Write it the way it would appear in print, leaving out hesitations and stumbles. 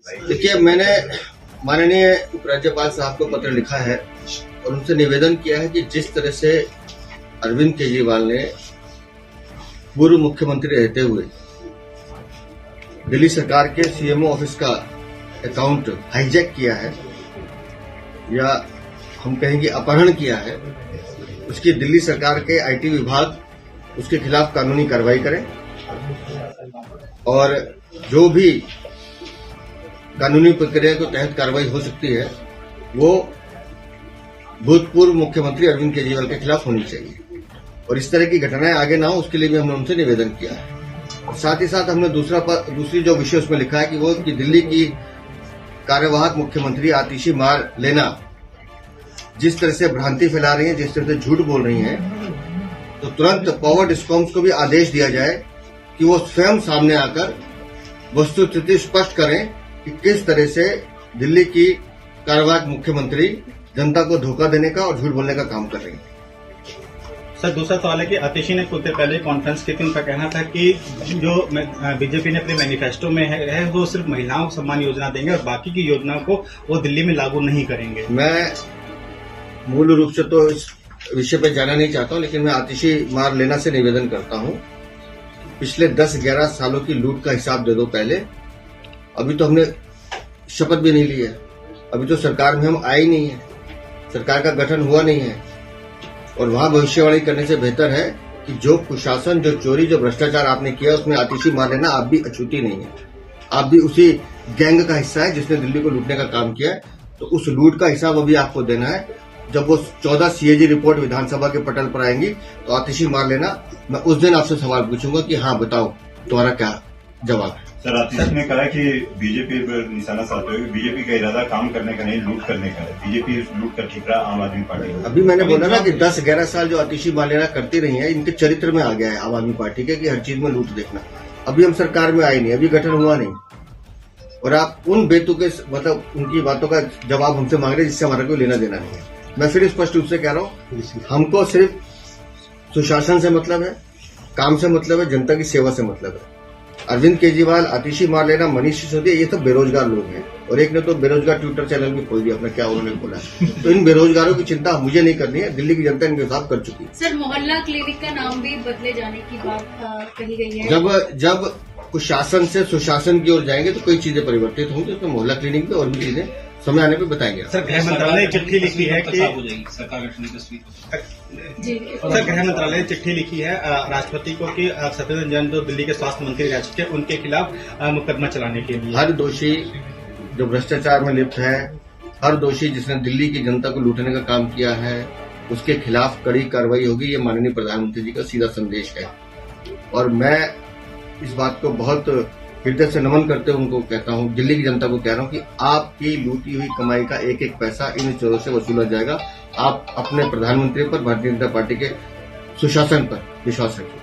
देखिए, मैंने माननीय उपराज्यपाल साहब को पत्र लिखा है और उनसे निवेदन किया है कि जिस तरह से अरविंद केजरीवाल ने पूर्व मुख्यमंत्री रहते हुए दिल्ली सरकार के सीएमओ ऑफिस का अकाउंट हाईजैक किया है या हम कहेंगे अपहरण किया है, उसकी दिल्ली सरकार के आईटी विभाग उसके खिलाफ कानूनी कार्रवाई करें और जो भी कानूनी प्रक्रिया के तहत कार्रवाई हो सकती है वो भूतपूर्व मुख्यमंत्री अरविंद केजरीवाल के खिलाफ होनी चाहिए और इस तरह की घटनाएं आगे ना हो उसके लिए भी हमने उनसे निवेदन किया है। साथ ही साथ हमने दूसरी जो विषय उसमें लिखा है कि वो कि दिल्ली की कार्यवाहक मुख्यमंत्री आतिशी मार लेना जिस तरह से भ्रांति फैला रही है, जिस तरह से झूठ बोल रही हैं, तो तुरंत पावर डिस्कॉम्स को भी आदेश दिया जाए कि वो स्वयं सामने आकर वस्तुस्थिति स्पष्ट करें कि किस तरह से दिल्ली की कार्यवाहक मुख्यमंत्री जनता को धोखा देने का और झूठ बोलने का काम कर रही है। सर, दूसरा सवाल है कि आतिशी ने कुछ देर पहले कॉन्फ्रेंस की थी, उनका कहना था कि जो बीजेपी ने अपने मैनिफेस्टो में है वो सिर्फ महिलाओं को सम्मान योजना देंगे और बाकी की योजनाओं को वो दिल्ली में लागू नहीं करेंगे। मैं मूल रूप से तो इस विषय पर जाना नहीं चाहता हूं, लेकिन मैं आतिशी मार लेना से निवेदन करता हूं, पिछले 10-11 सालों की लूट का हिसाब दे दो पहले। अभी तो हमने शपथ भी नहीं ली है, अभी तो सरकार में हम आए ही नहीं है, सरकार का गठन हुआ नहीं है और वहां भविष्यवाणी करने से बेहतर है कि जो कुशासन, जो चोरी, जो भ्रष्टाचार आपने किया उसमें आतिशी मार लेना आप भी अछूती नहीं है। आप भी उसी गैंग का हिस्सा है जिसने दिल्ली को लूटने का काम किया है, तो उस लूट का हिसाब अभी आपको देना है। जब वो 14 सीएजी रिपोर्ट विधानसभा के पटल पर आएंगी तो आतिशी मार लेना, मैं उस दिन आपसे सवाल पूछूंगा कि हाँ बताओ तुम्हारा क्या जवाब है। सर, आतिशी ने कहा कि बीजेपी पर निशाना साधते हुए बीजेपी का इरादा काम करने का नहीं, लूट करने का है। बीजेपी लूट कर ठीक रहा आम आदमी पार्टी। अभी मैंने बोला ना कि 10-11 साल जो आतिशी मार लेना करती रही है, इनके चरित्र में आ गया है आम आदमी पार्टी के कि हर चीज में लूट देखना। अभी हम सरकार में आए नहीं, अभी गठन हुआ नहीं और आप उन बेतुके मतलब उनकी बातों का जवाब हमसे मांग रहे हैं जिससे हमारा कोई लेना देना नहीं है। मैं फिर स्पष्ट रूप से कह रहा हूं, हमको सिर्फ सुशासन से मतलब है, काम से मतलब है, जनता की सेवा से मतलब है। अरविंद केजरीवाल, आतिशी मार लेना, मनीष सिसोदिया, ये सब बेरोजगार लोग हैं और एक ने तो बेरोजगार ट्विटर चैनल भी खोल दिया अपना, क्या उन्होंने खोला है। तो इन बेरोजगारों की चिंता मुझे नहीं करनी है, दिल्ली की जनता इनके साथ कर चुकी है। सर, मोहल्ला क्लिनिक का नाम भी बदले जाने की बात कही गई है। जब कुशासन से सुशासन की ओर जाएंगे तो कई चीजें परिवर्तित होंगी, उसमें मोहल्ला क्लिनिक में और भी चीजें समय आने पे बताएंगे। सर, गृह मंत्रालय ने चिट्ठी लिखी है कि सर, गृह मंत्रालय ने चिट्ठी लिखी है राष्ट्रपति को कि सत्येंद्र जैन जो दिल्ली के स्वास्थ्य मंत्री रह चुके हैं उनके खिलाफ मुकदमा चलाने के लिए। हर दोषी जो भ्रष्टाचार में लिप्त है, हर दोषी जिसने दिल्ली की जनता को लूटने का काम किया है, उसके खिलाफ कड़ी कार्रवाई होगी। ये माननीय प्रधानमंत्री जी का सीधा संदेश है और मैं इस बात को बहुत हृदय से नमन करते हुए उनको कहता हूं, दिल्ली की जनता को कह रहा हूं कि आपकी लूटी हुई कमाई का एक एक पैसा इन चोरों से वसूला जाएगा। आप अपने प्रधानमंत्री पर, भारतीय जनता पार्टी के सुशासन पर विश्वास रखिए।